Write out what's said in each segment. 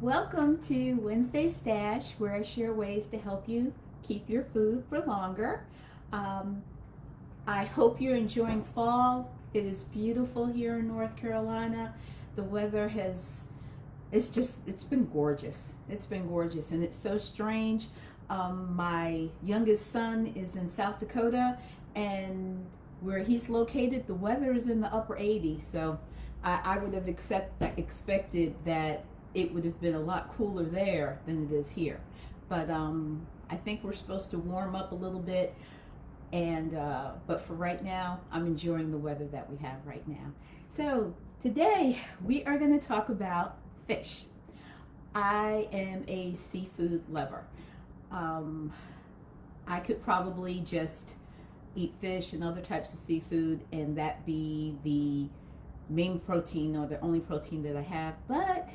Welcome to Wednesday Stash, where I share ways to help you keep your food for longer. Um, I hope you're enjoying fall. It is beautiful here in North Carolina. The weather has, it's been gorgeous. It's been gorgeous, and it's so strange. My youngest son is in South Dakota, and where he's located, the weather is in the upper 80s. So I would have expected that it would have been a lot cooler there than it is here. But I think we're supposed to warm up a little bit, and but for right now, I'm enjoying the weather that we have right now. So today we are going to talk about fish. I am a seafood lover. Um, I could probably just eat fish and other types of seafood, and that be the main protein or the only protein that I have. But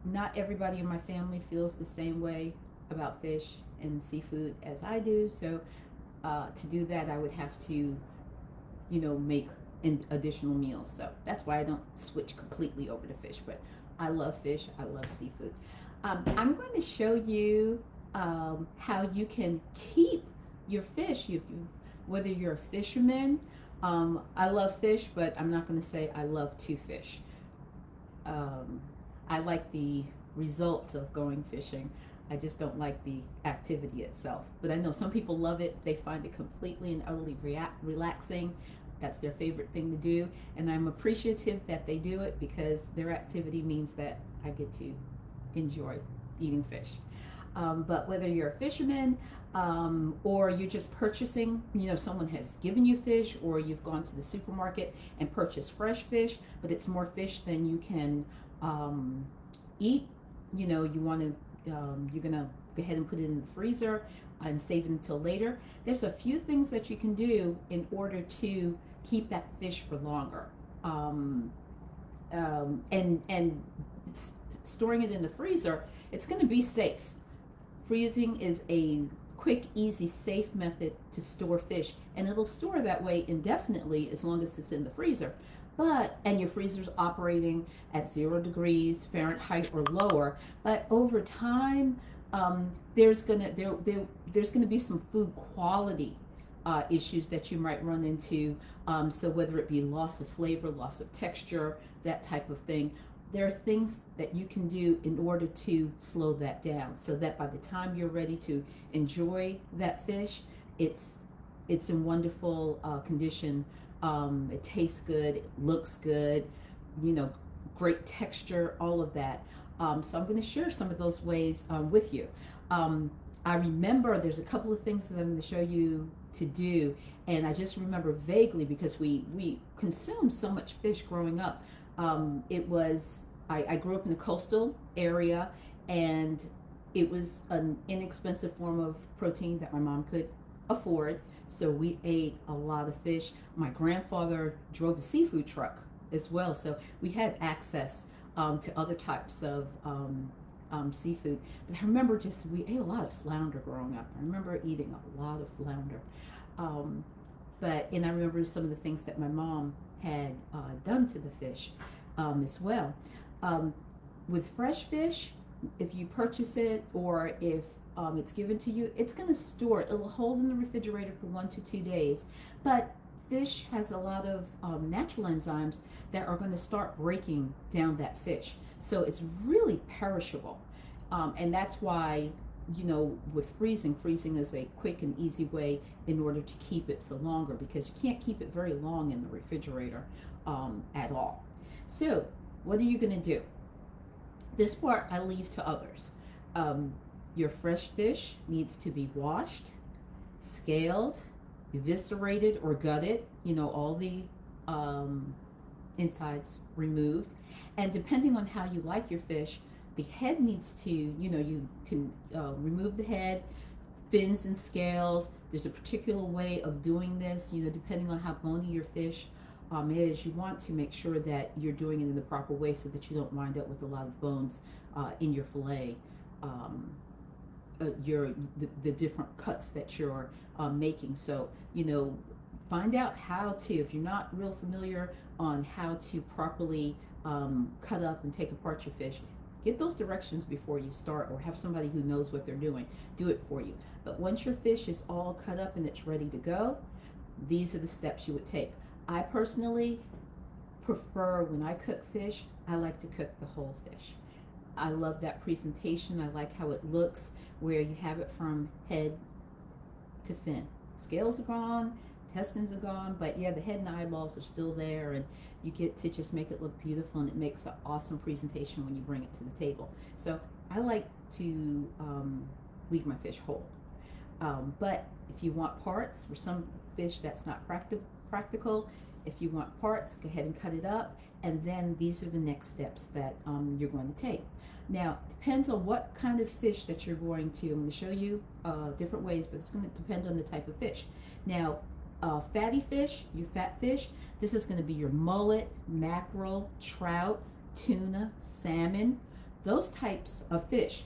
not everybody in my family feels the same way about fish and seafood as I do. So to do that, I would have to, make additional meals. So that's why I don't switch completely over to fish. But I love fish. I love seafood. I'm going to show you how you can keep your fish whether you're a fisherman. I love fish, but I'm not going to say I love to fish. Um, I like the results of going fishing. I just don't like the activity itself. But I know some people love it. They find it completely and utterly relaxing. That's their favorite thing to do. And I'm appreciative that they do it because their activity means that I get to enjoy eating fish. But whether you're a fisherman or you're just purchasing, someone has given you fish, or you've gone to the supermarket and purchased fresh fish, but it's more fish than you can eat. You want to, you're gonna go ahead and put it in the freezer and save it until later. There's a few things that you can do in order to keep that fish for longer. And storing it in the freezer, it's going to be safe. Freezing is a quick, easy, safe method to store fish, and it'll store that way indefinitely as long as it's in the freezer. And your freezer's operating at 0 degrees Fahrenheit or lower. But over time, there's gonna be some food quality issues that you might run into. So whether it be loss of flavor, loss of texture, that type of thing, there are things that you can do in order to slow that down, so that by the time you're ready to enjoy that fish, it's in wonderful condition. It tastes good, it looks good, great texture, all of that. So I'm going to share some of those ways with you. I remember there's a couple of things that I'm going to show you to do, and I just remember vaguely because we consumed so much fish growing up. I grew up in a coastal area, and it was an inexpensive form of protein that my mom could afford. So we ate a lot of fish. My grandfather drove a seafood truck as well, so we had access to other types of seafood. But I remember we ate a lot of flounder growing up. I remember eating a lot of flounder. And I remember some of the things that my mom had done to the fish as well. With fresh fish, if you purchase it or if it's given to you, it's going to store. It'll hold in the refrigerator for 1 to 2 days. But fish has a lot of natural enzymes that are going to start breaking down that fish. So it's really perishable. And that's why, with freezing is a quick and easy way in order to keep it for longer, because you can't keep it very long in the refrigerator at all. So what are you going to do? This part I leave to others. Your fresh fish needs to be washed, scaled, eviscerated or gutted, all the insides removed. And depending on how you like your fish, the head needs to, you can remove the head, fins and scales. There's a particular way of doing this, depending on how bony your fish is. You want to make sure that you're doing it in the proper way so that you don't wind up with a lot of bones in your fillet. The different cuts that you're making. So, find out how to, if you're not real familiar on how to properly cut up and take apart your fish, Get those directions before you start, or have somebody who knows what they're doing do it for you. But once your fish is all cut up and it's ready to go, these are the steps you would take. I personally prefer, when I cook fish, I like to cook the whole fish. I love that presentation. I like how it looks, where you have it from head to fin. Scales are gone, intestines are gone, but yeah, the head and eyeballs are still there, and you get to just make it look beautiful, and it makes an awesome presentation when you bring it to the table. So I like to leave my fish whole. But if you want parts, for some fish that's not practical, if you want parts, go ahead and cut it up, and then these are the next steps that you're going to take. Now, it depends on what kind of fish that you're going to. I'm going to show you different ways, but it's going to depend on the type of fish. Now, fatty fish, your fat fish, this is going to be your mullet, mackerel, trout, tuna, salmon, those types of fish.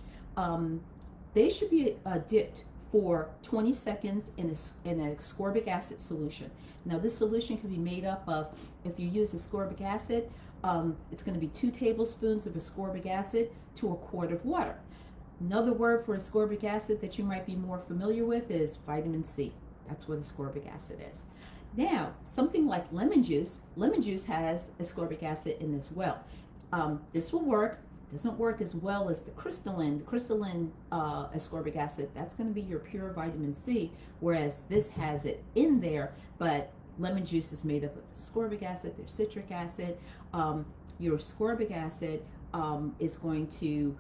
They should be dipped for 20 seconds in an ascorbic acid solution. Now, this solution can be made up of, if you use ascorbic acid, it's going to be 2 tablespoons of ascorbic acid to a quart of water. Another word for ascorbic acid that you might be more familiar with is vitamin C. That's what ascorbic acid is. Now, something like lemon juice has ascorbic acid in as well. This will work. Doesn't work as well as the crystalline ascorbic acid. That's going to be your pure vitamin C, whereas this has it in there, but lemon juice is made up of ascorbic acid, there's citric acid. Your ascorbic acid is going to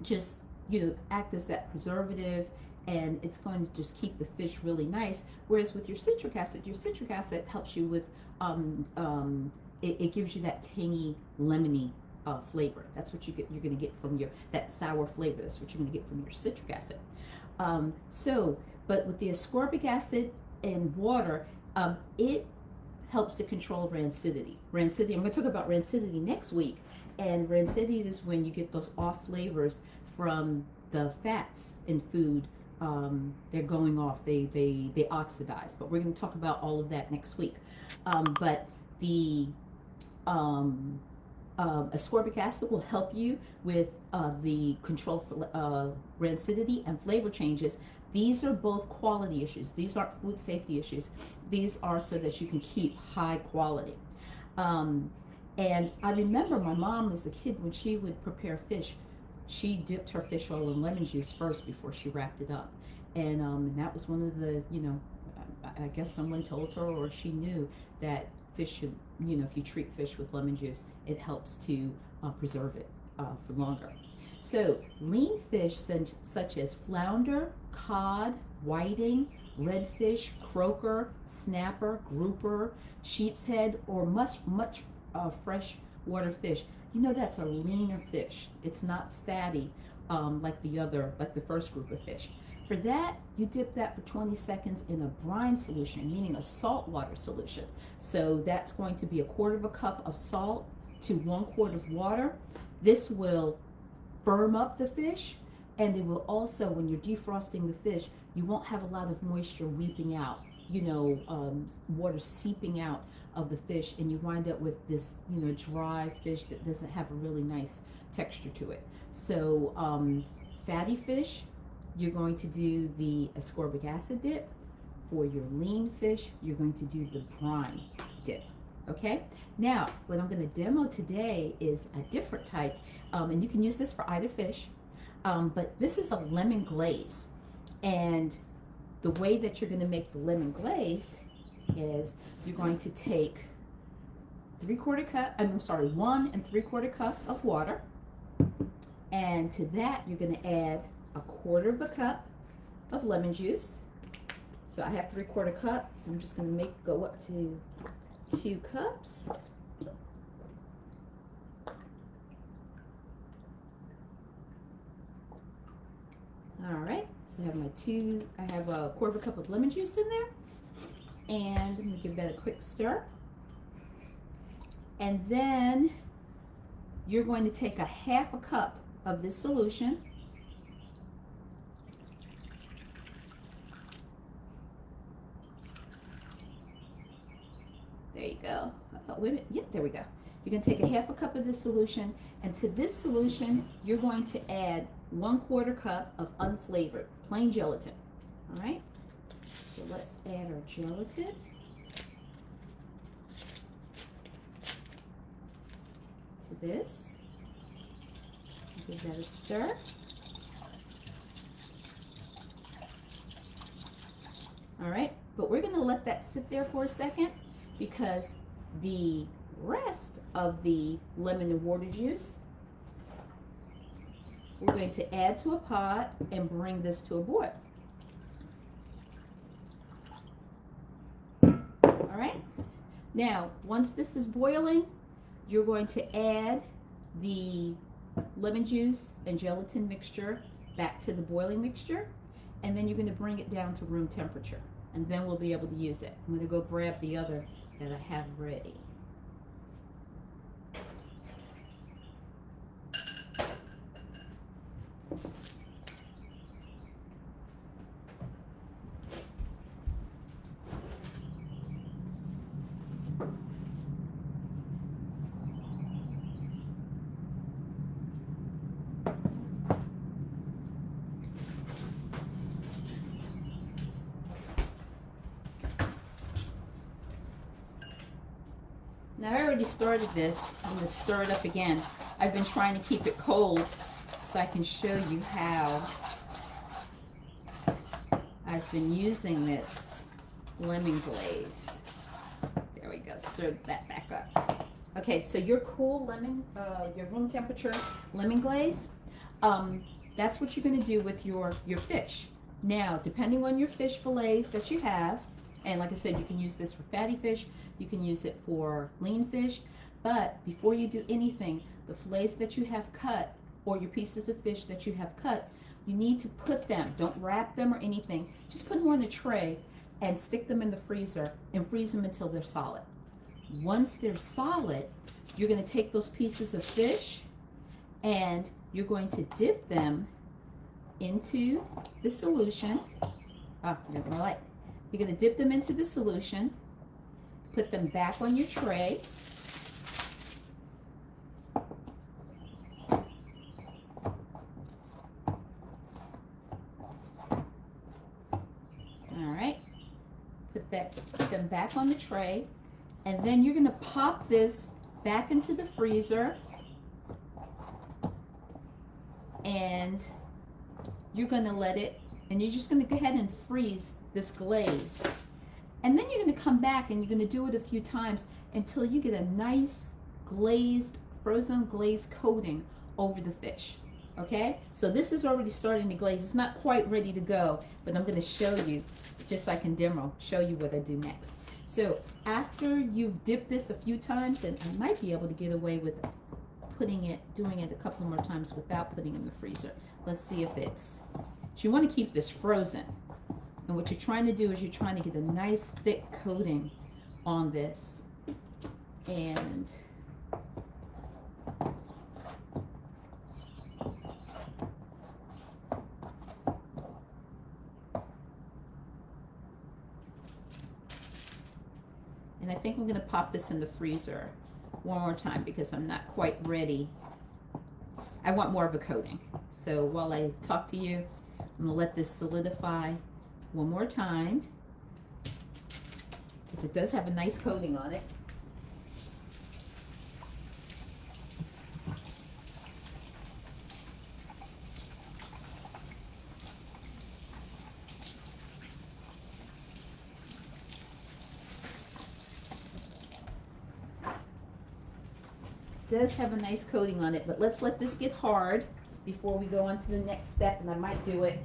just act as that preservative, and it's going to just keep the fish really nice. Whereas with your citric acid helps you with it gives you that tangy, lemony flavor. That's what you're going to get from that sour flavor. That's what you're going to get from your citric acid. But with the ascorbic acid and water, it helps to control rancidity. I'm going to talk about rancidity next week. And rancidity is when you get those off flavors from the fats in food. They're going off. They oxidize. But we're going to talk about all of that next week. But the ascorbic acid will help you with the control for rancidity and flavor changes. These are both quality issues. These aren't food safety issues. These are so that you can keep high quality. And I remember my mom as a kid, when she would prepare fish, she dipped her fish oil in lemon juice first before she wrapped it up. And that was one of the, I guess someone told her, or she knew, that fish should, if you treat fish with lemon juice, it helps to preserve it for longer. So lean fish such as flounder, cod, whiting, redfish, croaker, snapper, grouper, sheep's head, or much fresh water fish, that's a leaner fish. It's not fatty like the first group of fish. For that, you dip that for 20 seconds in a brine solution, meaning a salt water solution. So that's going to be 1/4 cup of salt to 1 quart of water. This will firm up the fish, and it will also, when you're defrosting the fish, you won't have a lot of moisture weeping out, water seeping out of the fish, and you wind up with this, dry fish that doesn't have a really nice texture to it. So fatty fish, you're going to do the ascorbic acid dip. For your lean fish, you're going to do the brine dip. Okay? Now, what I'm going to demo today is a different type, and you can use this for either fish, but this is a lemon glaze. And the way that you're going to make the lemon glaze is you're going to take 1 3/4 cup of water, and to that you're going to add 1/4 cup of lemon juice. So I have 3/4 cup, so I'm just going to go up to 2 cups. All right, so I have I have 1/4 cup of lemon juice in there, and I'm going to give that a quick stir. And then you're going to take 1/2 cup of this solution, there you go. Wait a minute. Yep, there we go. You're going to take a half a cup of this solution, and to this solution, you're going to add 1/4 cup of unflavored, plain gelatin. All right? So let's add our gelatin. To this. Give that a stir. All right, but we're going to let that sit there for a second because the rest of the lemon and water juice we're going to add to a pot and bring this to a boil. All right, now once this is boiling, you're going to add the lemon juice and gelatin mixture back to the boiling mixture, and then you're going to bring it down to room temperature, and then we'll be able to use it. I'm going to go grab the other that I have ready. Now I already started this. I'm going to stir it up again. I've been trying to keep it cold so I can show you how I've been using this lemon glaze. There we go. Stir that back up. Okay, so your cool lemon, your room temperature lemon glaze, that's what you're going to do with your fish. Now, depending on your fish fillets that you have, and like I said, you can use this for fatty fish, you can use it for lean fish, but before you do anything, the fillets that you have cut or your pieces of fish that you have cut, you need to put them, don't wrap them or anything, just put them on the tray and stick them in the freezer and freeze them until they're solid. Once they're solid, you're going to take those pieces of fish and you're going to dip them into the solution. Oh, more light. You're going to dip them into the solution, put them back on your tray, put them back on the tray, and then you're going to pop this back into the freezer, and you're going to let it, and you're just going to go ahead and freeze this glaze. And then you're going to come back and you're going to do it a few times until you get a nice glazed, frozen glazed coating over the fish. Okay, so this is already starting to glaze. It's not quite ready to go, but I'm going to show you, just so I can show you what I do next. So after you've dipped this a few times, and I might be able to get away with doing it a couple more times without putting it in the freezer. Let's see if it's, so you want to keep this frozen. And what you're trying to do is you're trying to get a nice thick coating on this. And I think I'm going to pop this in the freezer one more time because I'm not quite ready. I want more of a coating. So while I talk to you, I'm going to let this solidify one more time because it does have a nice coating on it. Does have a nice coating on it, but let's let this get hard before we go on to the next step, and I might do it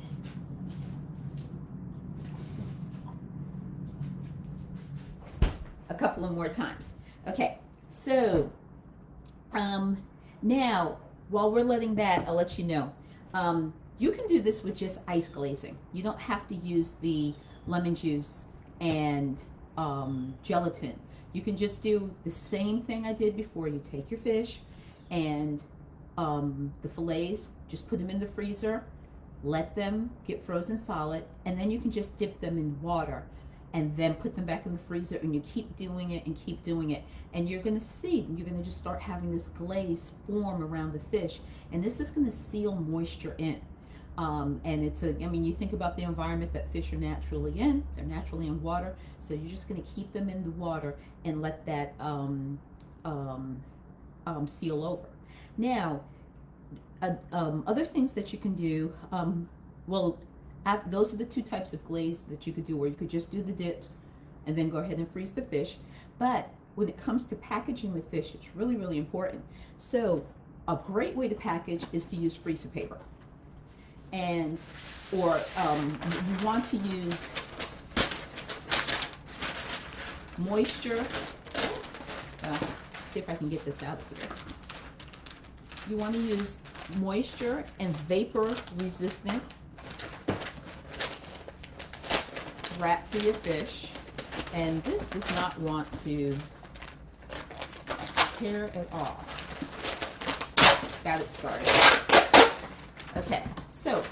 a couple of more times. Okay, so now while we're letting that, I'll let you know, you can do this with just ice glazing. You don't have to use the lemon juice and gelatin. You can just do the same thing I did before. You take your fish and the fillets, just put them in the freezer, let them get frozen solid, and then you can just dip them in water and then put them back in the freezer, and you keep doing it and keep doing it, and you're going to see, you're going to just start having this glaze form around the fish, and this is going to seal moisture in. And it's a, I mean, you think about the environment that fish are naturally in, they're naturally in water, so you're just going to keep them in the water and let that seal over. Now, other things that you can do, those are the two types of glaze that you could do, where you could just do the dips and then go ahead and freeze the fish. But when it comes to packaging the fish, it's really, really important. So a great way to package is to use freezer paper. And, or you want to use moisture. See if I can get this out of here. You want to use moisture and vapor resistant wrap for your fish. And this does not want to tear it off. Got it started. Okay, so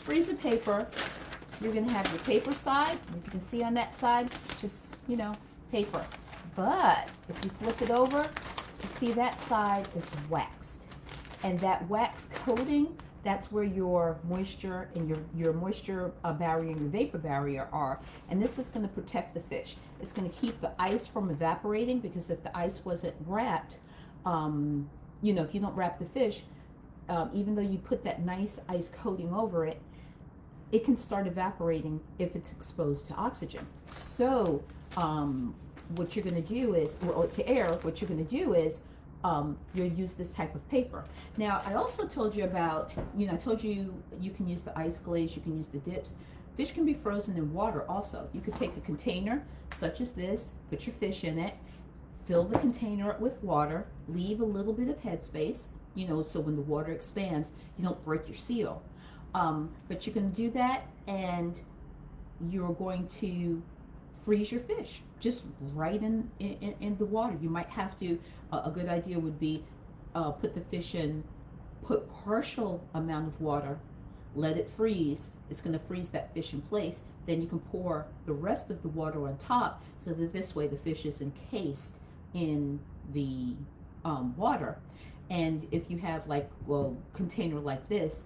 freezer paper, you're going to have your paper side. If you can see on that side, just, you know, paper. But if you flip it over, you see that side is waxed. And that wax coating, that's where your moisture and your moisture barrier and your vapor barrier are. And this is going to protect the fish. It's going to keep the ice from evaporating, because if the ice wasn't wrapped, you know, if you don't wrap the fish, even though you put that nice ice coating over it, it can start evaporating if it's exposed to oxygen. So what you're going to do is, or to air, what you're going to do is you'll use this type of paper. Now, I also told you about, you know, I told you you can use the ice glaze, you can use the dips. Fish can be frozen in water also. You could take a container such as this, put your fish in it, fill the container up with water, leave a little bit of headspace, you know, so when the water expands, you don't break your seal. But you can do that, and you're going to freeze your fish just right in the water. You might have to, a good idea would be put the fish in, put partial amount of water, let it freeze. It's going to freeze that fish in place. Then you can pour the rest of the water on top, so that this way the fish is encased in the water. And if you have like a container like this,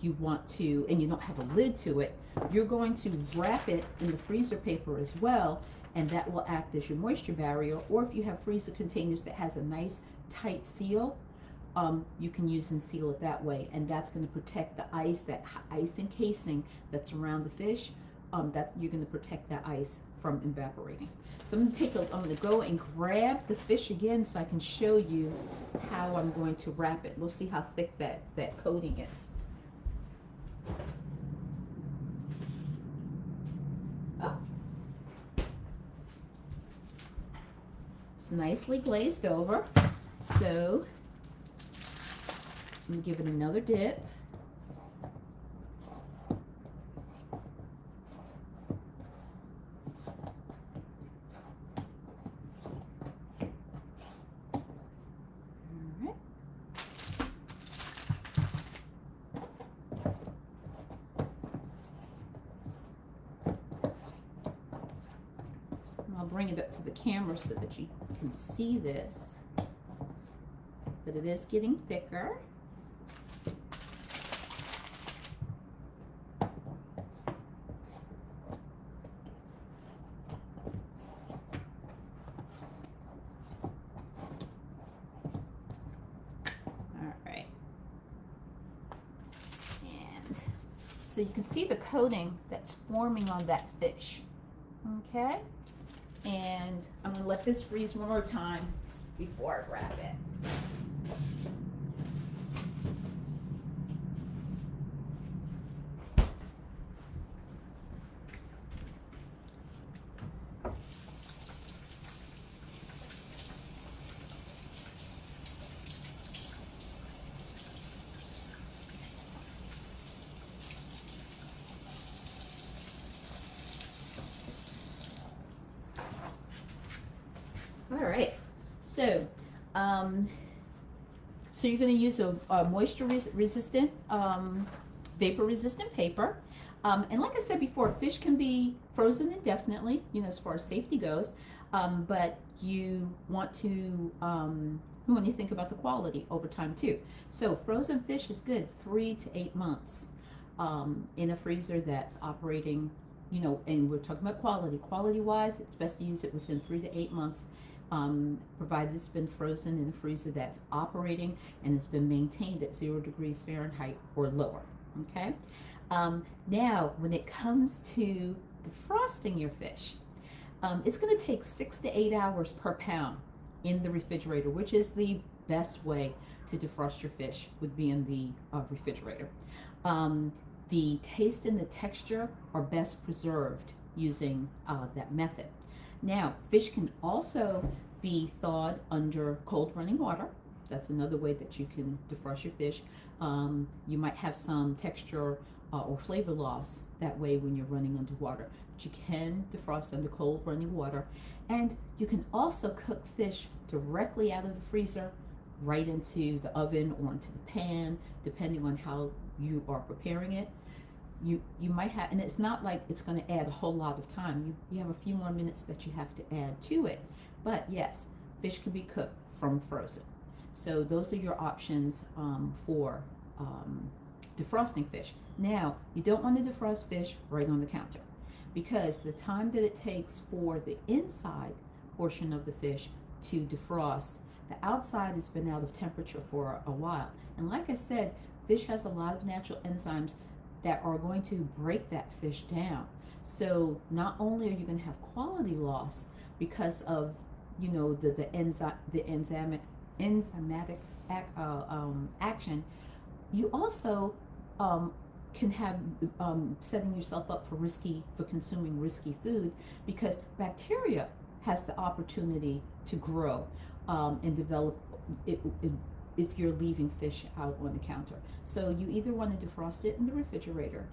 you want to, and you don't have a lid to it, you're going to wrap it in the freezer paper as well, and that will act as your moisture barrier. Or if you have freezer containers that has a nice tight seal, you can use and seal it that way, and that's going to protect the ice, that ice encasing that's around the fish. That you're going to protect that ice from evaporating. So I'm going to go and grab the fish again so I can show you how I'm going to wrap it. We'll see how thick that coating is. Oh. It's nicely glazed over. So I'm going to give it another dip. I'll bring it up to the camera so that you can see this, but it is getting thicker. All right, and so you can see the coating that's forming on that fish. Okay. And I'm going to let this freeze one more time before I wrap it. All right, so so you're going to use a moisture resistant vapor resistant paper. And like I said before, fish can be frozen indefinitely, as far as safety goes. But you want to think about the quality over time too. So frozen fish is good 3 to 8 months in a freezer that's operating, and we're talking about quality. Quality wise, it's best to use it within 3 to 8 months. Provided it's been frozen in a freezer that's operating and it's been maintained at 0 degrees Fahrenheit or lower. Okay. Now, when it comes to defrosting your fish, it's going to take 6 to 8 hours per pound in the refrigerator, which is the best way to defrost your fish, would be in the refrigerator. The taste and the texture are best preserved using that method. Now, fish can also be thawed under cold running water. That's another way that you can defrost your fish. You might have some texture or flavor loss that way when you're running underwater. But you can defrost under cold running water. And you can also cook fish directly out of the freezer right into the oven or into the pan, depending on how you are preparing it. You might have, and it's not like it's going to add a whole lot of time. You have a few more minutes that you have to add to it. But yes, fish can be cooked from frozen. So those are your options for defrosting fish. Now, you don't want to defrost fish right on the counter, because the time that it takes for the inside portion of the fish to defrost, the outside has been out of temperature for a while. And like I said, fish has a lot of natural enzymes that are going to break that fish down. So not only are you going to have quality loss because of the enzymatic action, you also can have setting yourself up for consuming risky food, because bacteria has the opportunity to grow and develop if you're leaving fish out on the counter. So you either want to defrost it in the refrigerator,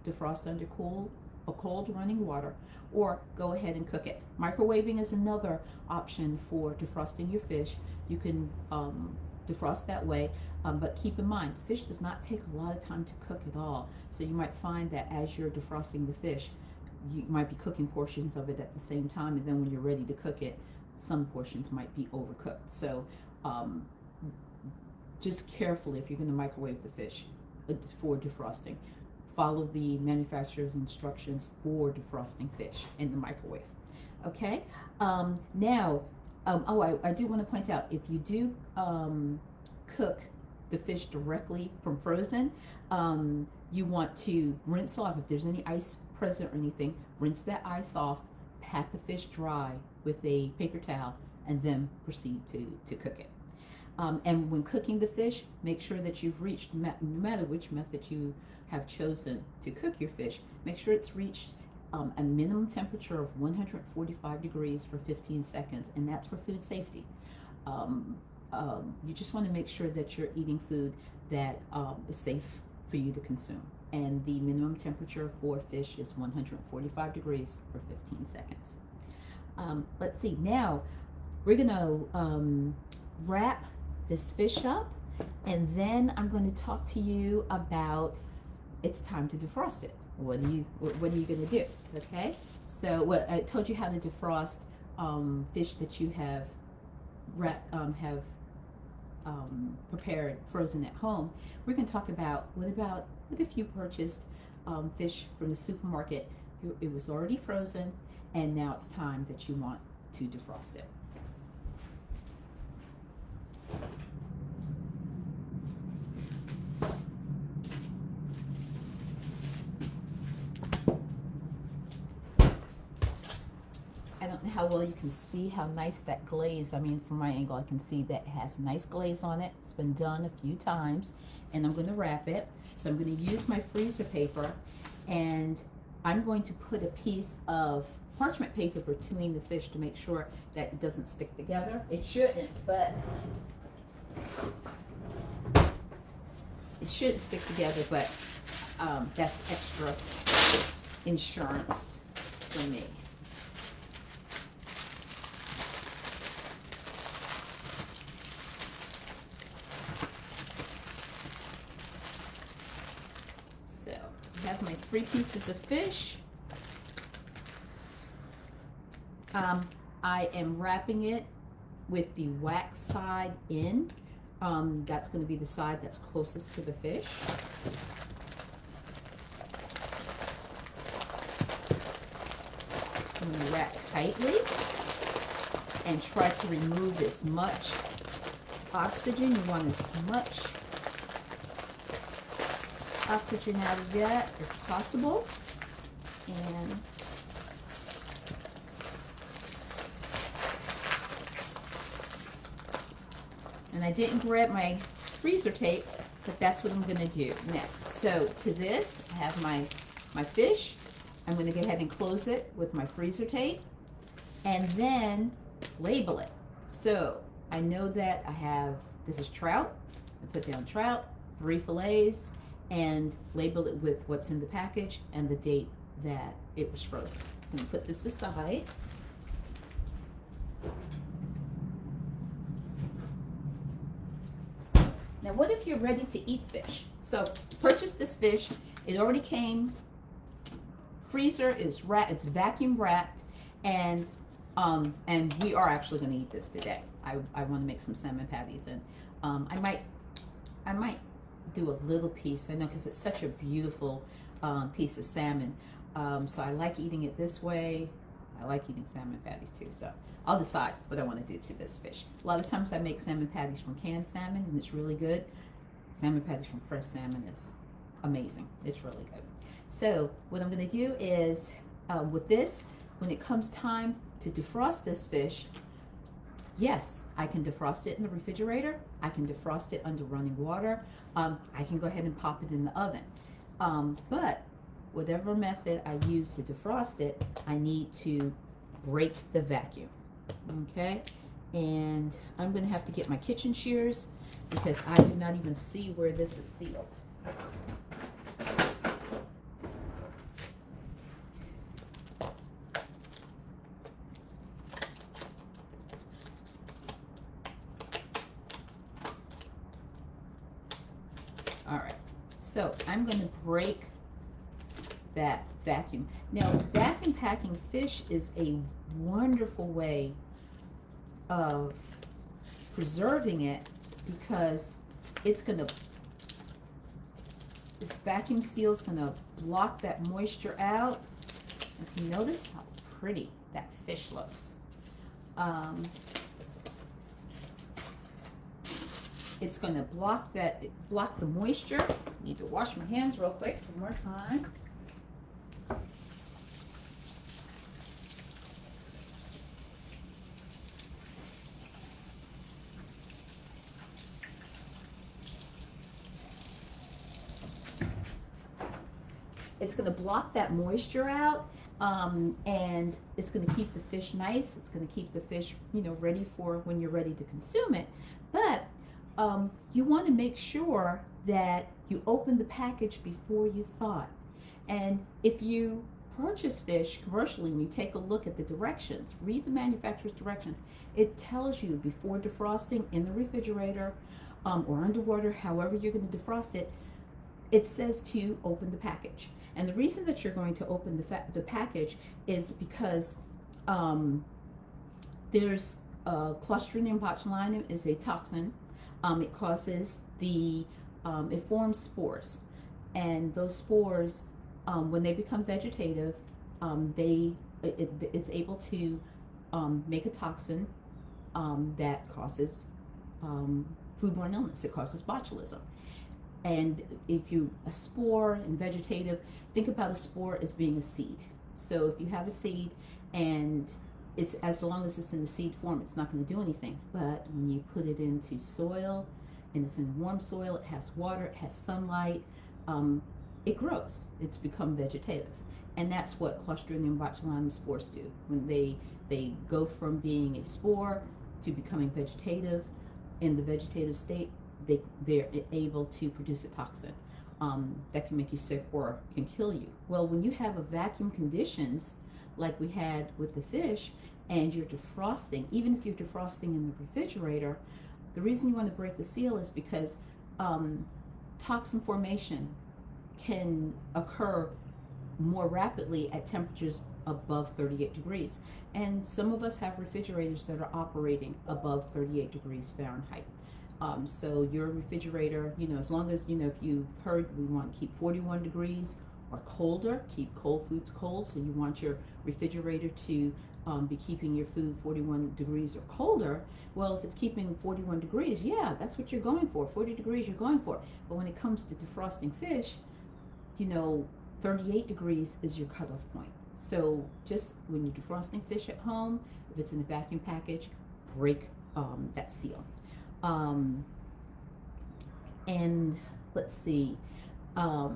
defrost under cold running water, or go ahead and cook it. Microwaving is another option for defrosting your fish. You can defrost that way, but keep in mind, fish does not take a lot of time to cook at all. So you might find that as you're defrosting the fish, you might be cooking portions of it at the same time, and then when you're ready to cook it, some portions might be overcooked. So just carefully, if you're going to microwave the fish for defrosting, follow the manufacturer's instructions for defrosting fish in the microwave. Okay. Now, I do want to point out, if you do cook the fish directly from frozen, you want to rinse off. If there's any ice present or anything, rinse that ice off, pat the fish dry with a paper towel, and then proceed to cook it. And when cooking the fish, make sure that you've reached, no matter which method you have chosen to cook your fish, make sure it's reached a minimum temperature of 145 degrees for 15 seconds, and that's for food safety. You just want to make sure that you're eating food that is safe for you to consume. And the minimum temperature for fish is 145 degrees for 15 seconds. Let's see, now we're going to wrap this fish up, and then I'm going to talk to you about it's time to defrost it. What are you going to do? Okay, so I told you how to defrost fish that you have prepared frozen at home. We're going to talk about what if you purchased fish from the supermarket, it was already frozen, and now it's time that you want to defrost it. I don't know how well you can see how nice that glaze, from my angle I can see that it has nice glaze on it. It's been done a few times, and I'm going to wrap it. So I'm going to use my freezer paper, and I'm going to put a piece of parchment paper between the fish to make sure that it doesn't stick together. It shouldn't, but it should stick together, but that's extra insurance for me. have my 3 pieces of fish. I am wrapping it with the wax side in. That's going to be the side that's closest to the fish. I'm going to wrap tightly and try to remove as much oxygen. You want as much oxygen out of that as possible. And I didn't grab my freezer tape, but that's what I'm going to do next. So to this, I have my fish. I'm going to go ahead and close it with my freezer tape and then label it. So I know that I have, this is trout. I put down trout, 3 fillets, and label it with what's in the package and the date that it was frozen. So I'm going to put this aside. Now, what if you're ready to eat fish? So, purchase this fish. It already came freezer. It's vacuum wrapped, and we are actually going to eat this today. I want to make some salmon patties, and I might do a little piece. I know because it's such a beautiful piece of salmon. So I like eating it this way. I like eating salmon patties too. So I'll decide what I want to do to this fish. A lot of times I make salmon patties from canned salmon, and it's really good. Salmon patties from fresh salmon is amazing. It's really good. So what I'm going to do is with this, when it comes time to defrost this fish, yes, I can defrost it in the refrigerator. I can defrost it under running water. I can go ahead and pop it in the oven. But whatever method I use to defrost it, I need to break the vacuum. Okay? And I'm going to have to get my kitchen shears because I do not even see where this is sealed. All right, so I'm going to break that vacuum. Now, vacuum packing fish is a wonderful way of preserving it because it's going to, this vacuum seal is going to block that moisture out. If you notice how pretty that fish looks. It's going to block the moisture. I need to wash my hands real quick one more time. It's going to block that moisture out, and it's going to keep the fish nice. It's going to keep the fish, ready for when you're ready to consume it. But you want to make sure that you open the package before you thaw it. And if you purchase fish commercially and you take a look at the directions, read the manufacturer's directions, it tells you before defrosting in the refrigerator or underwater, however you're going to defrost it, it says to open the package. And the reason that you're going to open the package is because there's Clostridium botulinum is a toxin. It causes it forms spores, and those spores, when they become vegetative, it's able to make a toxin that causes foodborne illness. It causes botulism. And if a spore in vegetative, think about a spore as being a seed. So if you have a seed and it's, as long as it's in the seed form, it's not going to do anything. But when you put it into soil, and it's in warm soil, it has water, it has sunlight, it grows. It's become vegetative. And that's what Clostridium botulinum spores do. When they go from being a spore to becoming vegetative, in the vegetative state, they're able to produce a toxin that can make you sick or can kill you. Well, when you have a vacuum conditions like we had with the fish, and you're defrosting, even if you're defrosting in the refrigerator, the reason you want to break the seal is because toxin formation can occur more rapidly at temperatures above 38 degrees. And some of us have refrigerators that are operating above 38 degrees Fahrenheit. So your refrigerator, as long as, if you've heard we want to keep 41 degrees or colder, keep cold foods cold. So you want your refrigerator to be keeping your food 41 degrees or colder. Well, if it's keeping 41 degrees, yeah, that's what you're going for. 40 degrees you're going for. But when it comes to defrosting fish, 38 degrees is your cutoff point. So just when you're defrosting fish at home, if it's in a vacuum package, break that seal. And let's see. I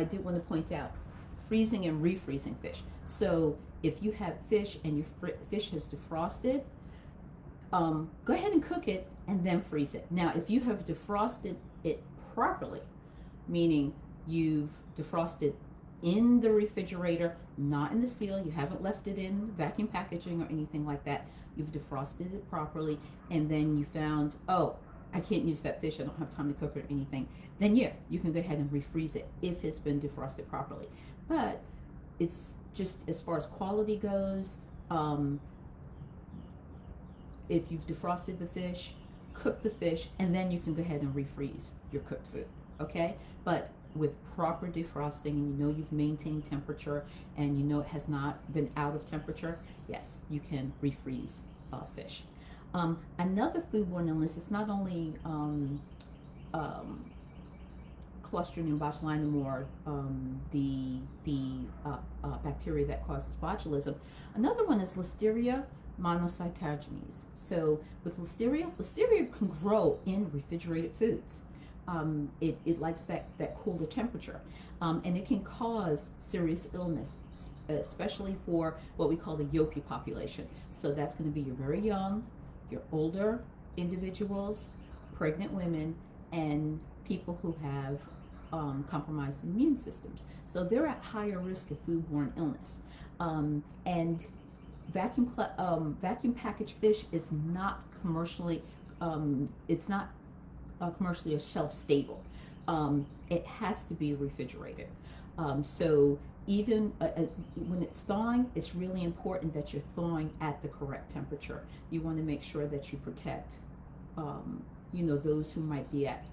did want to point out freezing and refreezing fish. So if you have fish and your fish has defrosted, go ahead and cook it and then freeze it. Now, if you have defrosted it properly, meaning you've defrosted in the refrigerator, not in the seal, you haven't left it in vacuum packaging or anything like that, you've defrosted it properly, and then you found, oh, I can't use that fish, I don't have time to cook it or anything, then yeah, you can go ahead and refreeze it if it's been defrosted properly. But it's just, as far as quality goes, if you've defrosted the fish, cook the fish, and then you can go ahead and refreeze your cooked food, okay? But with proper defrosting, and you've maintained temperature, and it has not been out of temperature, yes, you can refreeze fish. Another foodborne illness is not only Clostridium botulinum, or the bacteria that causes botulism. Another one is Listeria monocytogenes. So with listeria can grow in refrigerated foods. It likes that cooler temperature, and it can cause serious illness, especially for what we call the Yopi population. So that's going to be your very young, your older individuals, pregnant women, and people who have compromised immune systems. So they're at higher risk of foodborne illness. And vacuum packaged fish is not commercially commercially or shelf stable. It has to be refrigerated. So even when it's thawing, it's really important that you're thawing at the correct temperature. You want to make sure that you protect those who might be at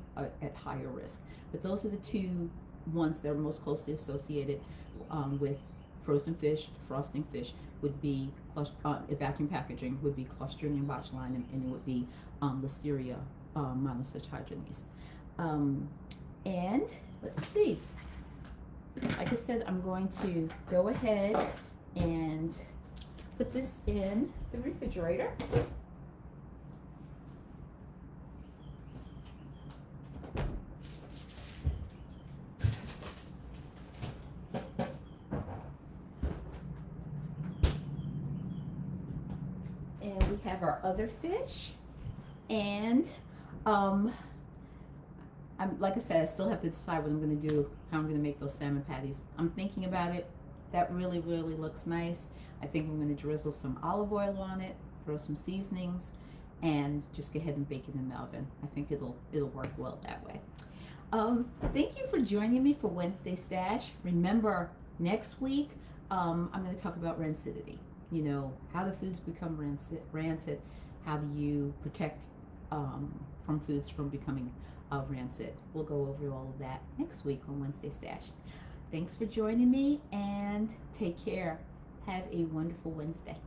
higher risk. But those are the two ones that are most closely associated with frozen fish, frosting fish, would be vacuum packaging, would be Clostridium botulinum, and it would be Listeria monocytogenes. And let's see. Like I said, I'm going to go ahead and put this in the refrigerator. And we have our other fish, and like I said, I still have to decide what I'm going to do, how I'm going to make those salmon patties. I'm thinking about it. That really, really looks nice. I think I'm going to drizzle some olive oil on it, throw some seasonings, and just go ahead and bake it in the oven. I think it'll work well that way. Thank you for joining me for Wednesday Stash. Remember, next week I'm going to talk about rancidity. How do foods become rancid? How do you protect from foods from becoming rancid? We'll go over all of that next week on Wednesday Stash. Thanks for joining me, and take care. Have a wonderful Wednesday.